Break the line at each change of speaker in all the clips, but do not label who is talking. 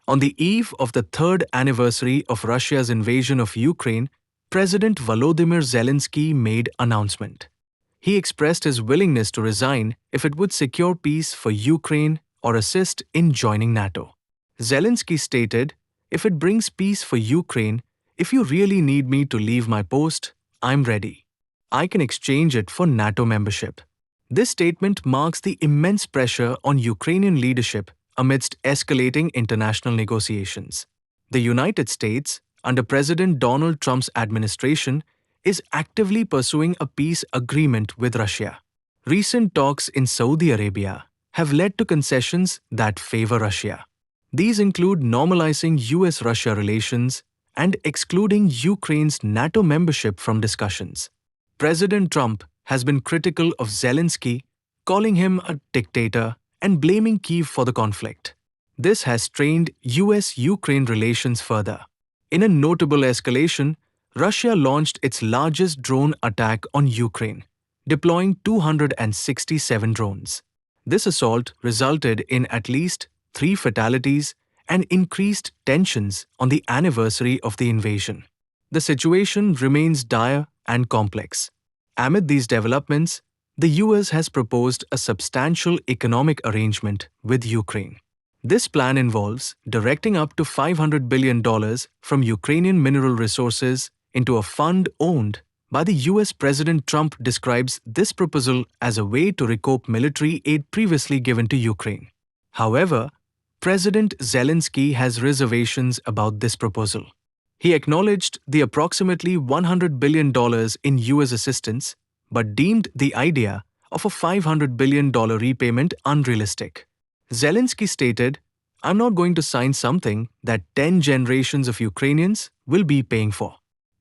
On the eve of the third anniversary of Russia's invasion of Ukraine, President Volodymyr Zelensky made an announcement. He expressed his willingness to resign if it would secure peace for Ukraine or assist in joining NATO. Zelensky stated, "If it brings peace for Ukraine, if you really need me to leave my post, I'm ready. I can exchange it for NATO membership." This statement marks the immense pressure on Ukrainian leadership amidst escalating international negotiations. The United States, under President Donald Trump's administration, is actively pursuing a peace agreement with Russia. Recent talks in Saudi Arabia have led to concessions that favor Russia. These include normalizing US-Russia relations and excluding Ukraine's NATO membership from discussions. President Trump has been critical of Zelensky, calling him a dictator and blaming Kyiv for the conflict. This has strained US-Ukraine relations further. In a notable escalation, Russia launched its largest drone attack on Ukraine, deploying 267 drones. This assault resulted in at least 3 fatalities and increased tensions on the anniversary of the invasion. The situation remains dire and complex. Amid these developments, the US has proposed a substantial economic arrangement with Ukraine. This plan involves directing up to $500 billion from Ukrainian mineral resources into a fund owned by the US. President Trump describes this proposal as a way to recoup military aid previously given to Ukraine. However, President Zelensky has reservations about this proposal. He acknowledged the approximately $100 billion in US assistance, but deemed the idea of a $500 billion repayment unrealistic. Zelensky stated, "I'm not going to sign something that 10 generations of Ukrainians will be paying for."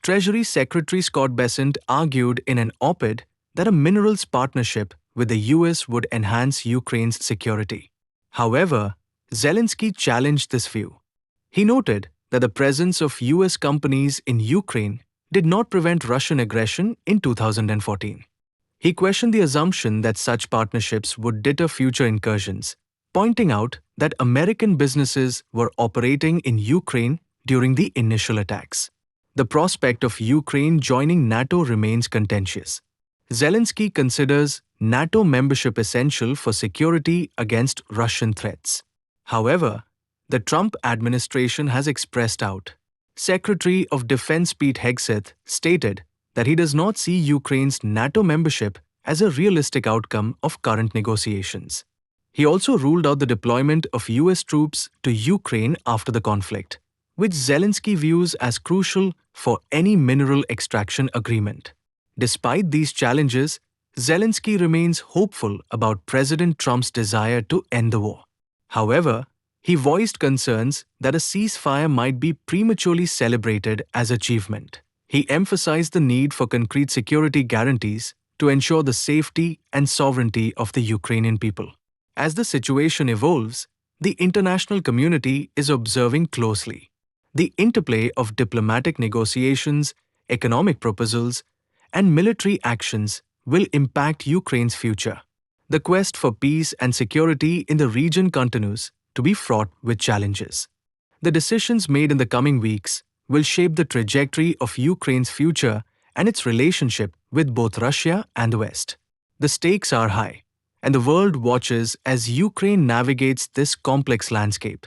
Treasury Secretary Scott Bessent argued in an op-ed that a minerals partnership with the US would enhance Ukraine's security. However, Zelensky challenged this view. He noted that the presence of US companies in Ukraine did not prevent Russian aggression in 2014. He questioned the assumption that such partnerships would deter future incursions, pointing out that American businesses were operating in Ukraine during the initial attacks. The prospect of Ukraine joining NATO remains contentious. Zelensky considers NATO membership essential for security against Russian threats. However, the Trump administration has expressed doubt. Secretary of Defense Pete Hegseth stated that he does not see Ukraine's NATO membership as a realistic outcome of current negotiations. He also ruled out the deployment of US troops to Ukraine after the conflict, which Zelensky views as crucial for any mineral extraction agreement. Despite these challenges, Zelensky remains hopeful about President Trump's desire to end the war. However, he voiced concerns that a ceasefire might be prematurely celebrated as achievement. He emphasized the need for concrete security guarantees to ensure the safety and sovereignty of the Ukrainian people. As the situation evolves, the international community is observing closely. The interplay of diplomatic negotiations, economic proposals, and military actions will impact Ukraine's future. The quest for peace and security in the region continues to be fraught with challenges. The decisions made in the coming weeks will shape the trajectory of Ukraine's future and its relationship with both Russia and the West. The stakes are high, and the world watches as Ukraine navigates this complex landscape.